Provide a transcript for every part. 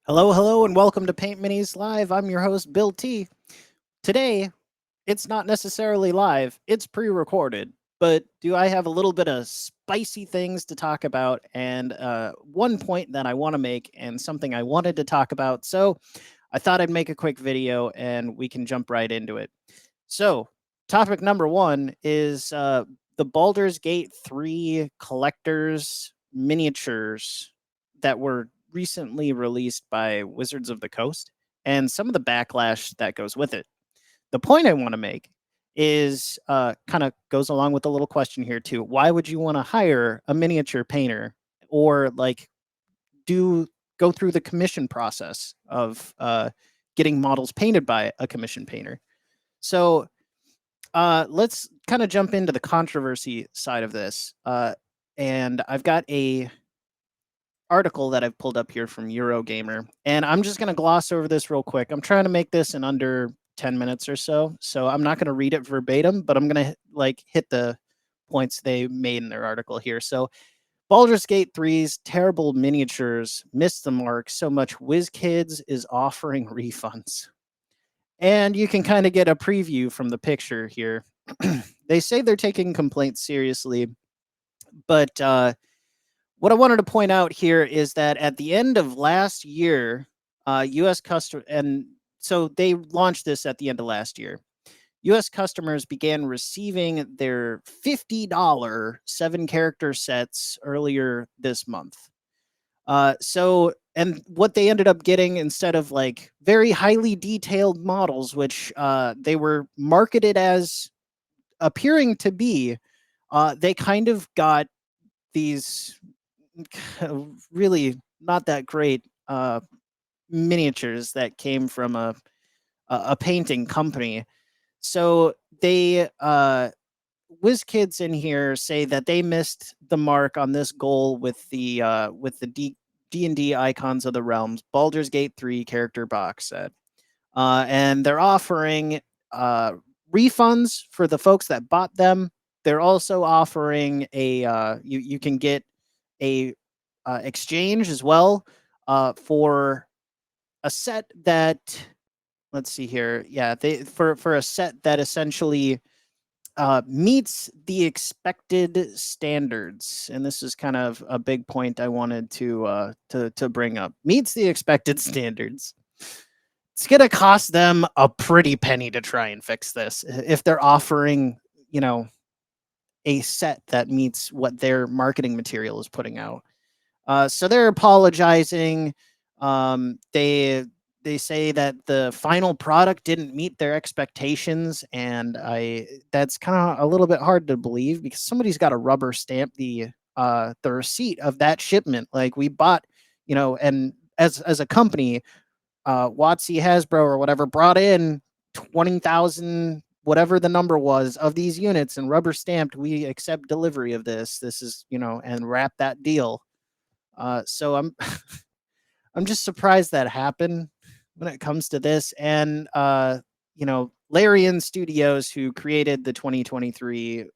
Hello, hello, and welcome to Paint Minis Live. I'm your host, Bill T. Today, it's not necessarily live, it's pre recorded. But do I have a little bit of spicy things to talk about? And one point that I want to make, and something I wanted to talk about. So I thought I'd make a quick video and we can jump right into it. So, topic number one is the Baldur's Gate 3 collectors miniatures that were recently released by Wizards of the Coast and some of the backlash that goes with it. The point I want to make is kind of goes along with the little question here too. Why would you want to hire a miniature painter or like do go through the commission process of getting models painted by a commission painter? So let's kind of jump into the controversy side of this. And I've got a article that I've pulled up here from Eurogamer, and I'm just going to gloss over this real quick. I'm trying to make this in under 10 minutes or so, so I'm not going to read it verbatim, but I'm going to like hit the points they made in their article here. So Baldur's Gate 3's terrible miniatures missed the mark so much Wizkids is offering refunds. And you can kind of get a preview from the picture here. They say they're taking complaints seriously, but what I wanted to point out here is that at the end of last year, U.S. customer and so they launched this at the end of last year. U.S. customers began receiving their $50 7 character sets earlier this month. And what they ended up getting instead of like very highly detailed models, which they were marketed as appearing to be, they kind of got these really not that great miniatures that came from a painting company. So they Wizkids in here say that they missed the mark on this goal with the D&D Icons of the Realms Baldur's Gate 3 character box set. And they're offering refunds for the folks that bought them. They're also offering you can get a exchange as well for a set that, let's see here, yeah, they for a set that essentially meets the expected standards, and this is kind of a big point I wanted to bring up. Meets the expected standards. It's gonna cost them a pretty penny to try and fix this if they're offering, you know, a set that meets what their marketing material is putting out. So they're apologizing. They say that the final product didn't meet their expectations, and I that's kind of a little bit hard to believe because somebody's got to rubber stamp the receipt of that shipment. Like we bought, and as a company, Watsy Hasbro or whatever brought in 20,000 whatever the number was of these units and rubber stamped we accept delivery of this. This is, and wrap that deal. So I'm I'm just surprised that happened when it comes to this. And Larian Studios, who created the 2023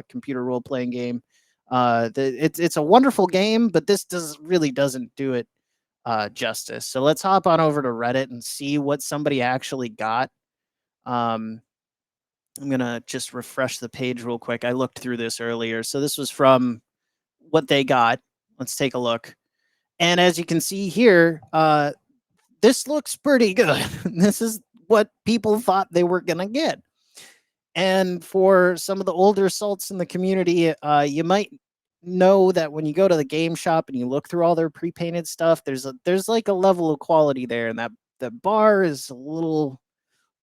computer role playing game, it's a wonderful game, but this doesn't do it justice. So let's hop on over to Reddit and see what somebody actually got. Um, I'm gonna just refresh the page real quick. I looked through this earlier, so this was from what they got. Let's take a look. And as you can see here, this looks pretty good. This is what people thought they were gonna get. And for some of the older salts in the community, you might know that when you go to the game shop and you look through all their pre-painted stuff, there's like a level of quality there, and that the bar is a little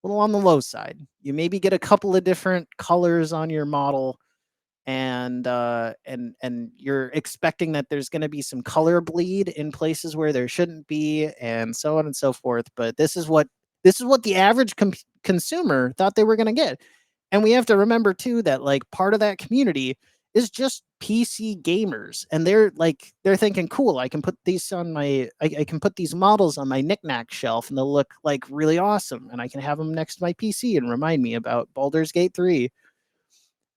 on the low side. You maybe get a couple of different colors on your model, and you're expecting that there's going to be some color bleed in places where there shouldn't be, and so on and so forth. But this is what the average consumer thought they were going to get. And we have to remember too that like part of that community is just PC gamers, and they're thinking, cool, I can put these on I can put these models on my knickknack shelf, and they'll look like really awesome, and I can have them next to my PC and remind me about Baldur's Gate 3.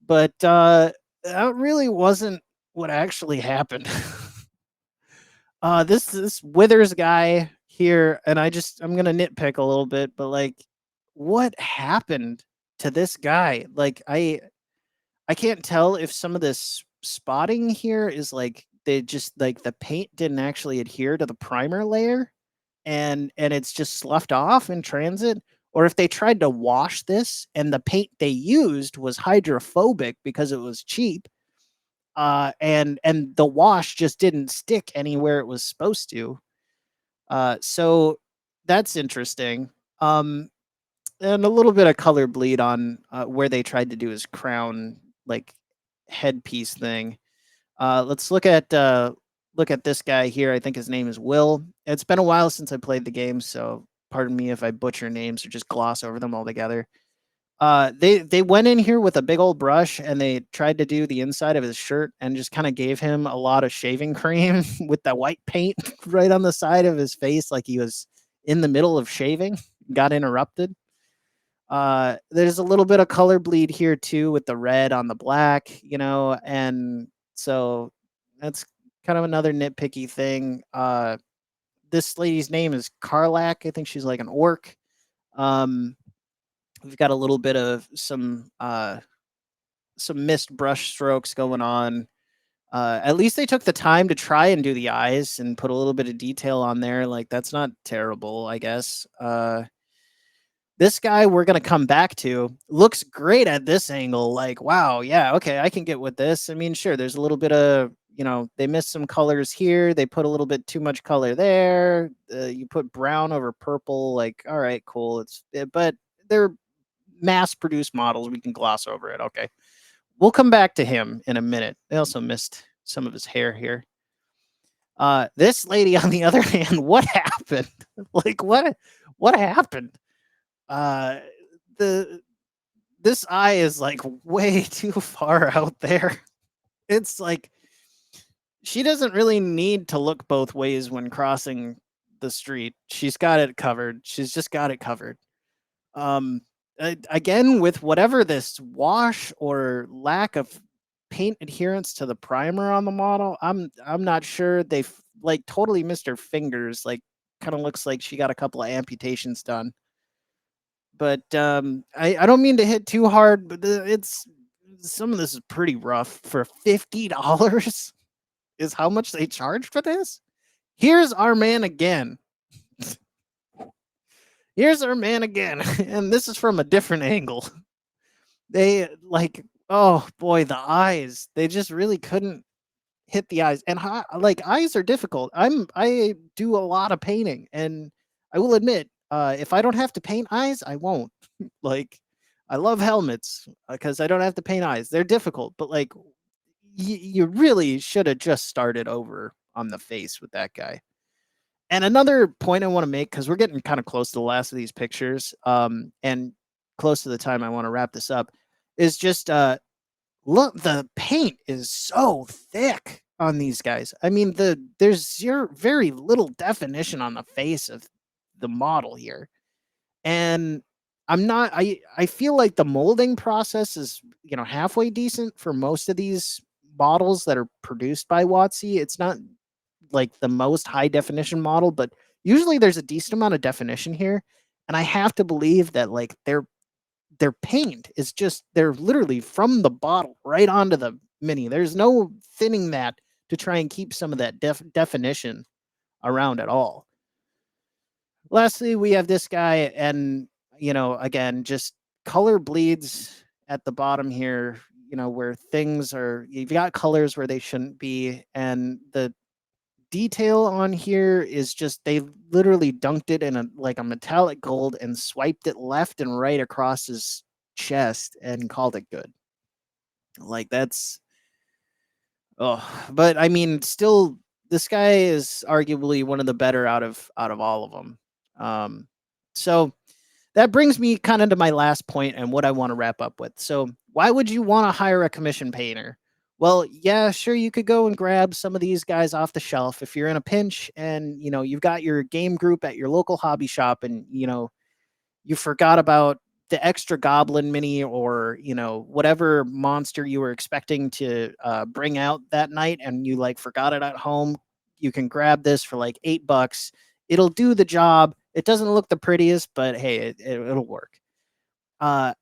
But that really wasn't what actually happened. This Withers guy, here, and I'm gonna nitpick a little bit, but like, what happened to this guy? Like, I can't tell if some of this spotting here is like they just like the paint didn't actually adhere to the primer layer and it's just sloughed off in transit, or if they tried to wash this and the paint they used was hydrophobic because it was cheap, and the wash just didn't stick anywhere it was supposed to. So that's interesting. Um, and a little bit of color bleed on where they tried to do his crown like headpiece thing. Let's look at this guy here. I think his name is Will. It's been a while since I played the game, so pardon me if I butcher names or just gloss over them altogether. They went in here with a big old brush and they tried to do the inside of his shirt and just kind of gave him a lot of shaving cream with that white paint right on the side of his face, like he was in the middle of shaving, got interrupted. There's a little bit of color bleed here too with the red on the black, and so that's kind of another nitpicky thing. This lady's name is Karlak. I think she's like an orc. Um, we've got a little bit of some missed brush strokes going on. At least they took the time to try and do the eyes and put a little bit of detail on there. Like that's not terrible, I guess. This guy we're gonna come back to looks great at this angle. Like, wow, yeah, okay, I can get with this. I mean, sure, there's a little bit of they missed some colors here. They put a little bit too much color there. You put brown over purple. Like, all right, cool. But they're mass-produced models. We can gloss over it. Okay, we'll come back to him in a minute. They also missed some of his hair here. This lady, on the other hand, what happened? Like, what happened? Uh, the this eye is like way too far out there. It's like she doesn't really need to look both ways when crossing the street. She's got it covered. She's just got it covered. Um, Again, with whatever this wash or lack of paint adherence to the primer on the model, I'm not sure they've like totally missed her fingers. Like, kind of looks like she got a couple of amputations done. But I don't mean to hit too hard, but it's some of this is pretty rough. For $50 is how much they charge for this. Here's our man again. Here's our man again, and this is from a different angle. They like, oh boy, the eyes. They just really couldn't hit the eyes, and like eyes are difficult. I do a lot of painting, and I will admit, if I don't have to paint eyes, I won't. Like, I love helmets because I don't have to paint eyes. They're difficult, but like, you really should have just started over on the face with that guy. And another point I want to make, because we're getting kind of close to the last of these pictures, and close to the time I want to wrap this up, is just look, the paint is so thick on these guys. I mean, there's very little definition on the face of the model here. And I feel like the molding process is, halfway decent for most of these models that are produced by WotC. It's not like the most high definition model, but usually there's a decent amount of definition here. And I have to believe that like their paint is just they're literally from the bottle right onto the mini. There's no thinning that to try and keep some of that definition around at all. Lastly, we have this guy, and again, just color bleeds at the bottom here. Where things are, you've got colors where they shouldn't be, and the detail on here is just they literally dunked it in a metallic gold and swiped it left and right across his chest and called it good. Like that's oh, but I mean, still, this guy is arguably one of the better out of all of them. So that brings me kind of to my last point and what I want to wrap up with. So, why would you want to hire a commission painter? Well, yeah, sure, you could go and grab some of these guys off the shelf if you're in a pinch and you've got your game group at your local hobby shop and you forgot about the extra goblin mini or whatever monster you were expecting to bring out that night and you like forgot it at home. You can grab this for like $8. It'll do the job. It doesn't look the prettiest, but hey, it'll work.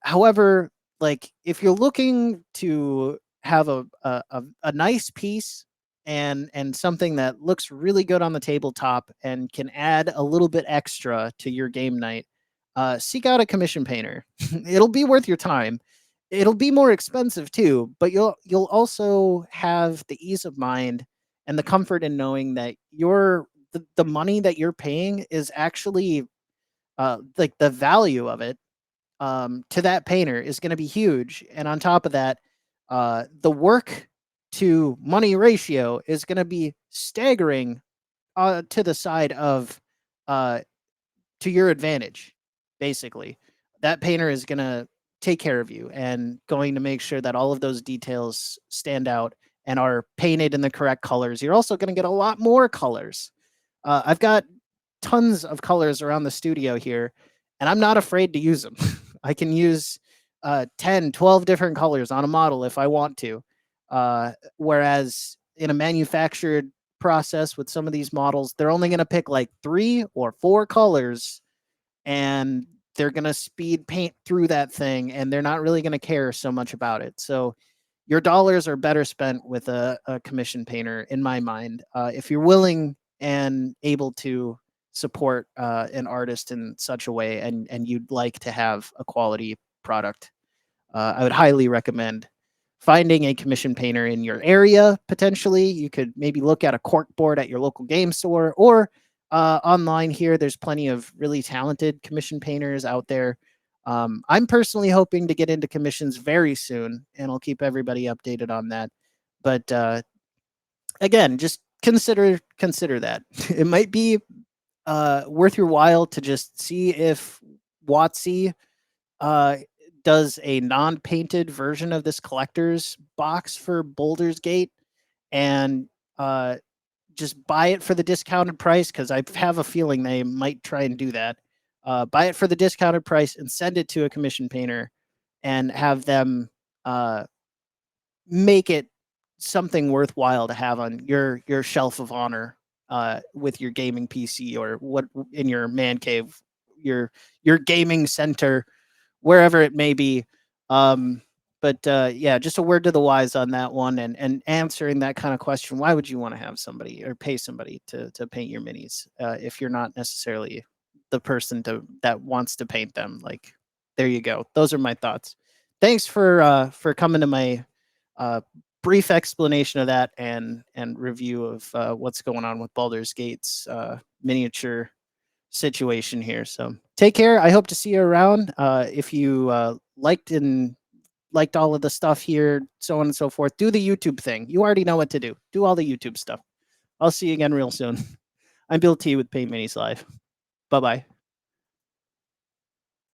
However, like if you're looking to have a nice piece and something that looks really good on the tabletop and can add a little bit extra to your game night, seek out a commission painter. It'll be worth your time. It'll be more expensive too, but you'll also have the ease of mind and the comfort in knowing that the money that you're paying is actually like the value of it to that painter is going to be huge. And on top of that, the work to money ratio is going to be staggering to the side of uh, to your advantage. Basically, that painter is going to take care of you and going to make sure that all of those details stand out and are painted in the correct colors. You're also going to get a lot more colors. I've got tons of colors around the studio here, and I'm not afraid to use them. I can use 10, 12 different colors on a model if I want to. Whereas in a manufactured process with some of these models, they're only going to pick like 3 or 4 colors and they're going to speed paint through that thing and they're not really going to care so much about it. So your dollars are better spent with a commission painter, in my mind. If you're willing and able to support an artist in such a way and you'd like to have a quality product, I would highly recommend finding a commission painter in your area. Potentially, you could maybe look at a cork board at your local game store or online here. There's plenty of really talented commission painters out there. I'm personally hoping to get into commissions very soon, and I'll keep everybody updated on that. But again, just consider that it might be worth your while to just see if Watsy uh, does a non-painted version of this collector's box for Boulder's Gate and just buy it for the discounted price because I have a feeling they might try and do that. Buy it for the discounted price and send it to a commission painter and have them make it something worthwhile to have on your shelf of honor with your gaming PC or what in your man cave, your gaming center, wherever it may be. Um, but yeah, just a word to the wise on that one, and answering that kind of question: why would you want to have somebody or pay somebody to paint your minis if you're not necessarily the person that wants to paint them? Like, there you go. Those are my thoughts. Thanks for coming to my uh, brief explanation of that and review of what's going on with Baldur's Gate's miniature situation here. So take care. I hope to see you around. If you liked all of the stuff here, so on and so forth, do the YouTube thing. You already know what to do. Do all the YouTube stuff. I'll see you again real soon. I'm Bill T with Paint Minis Live. Bye bye.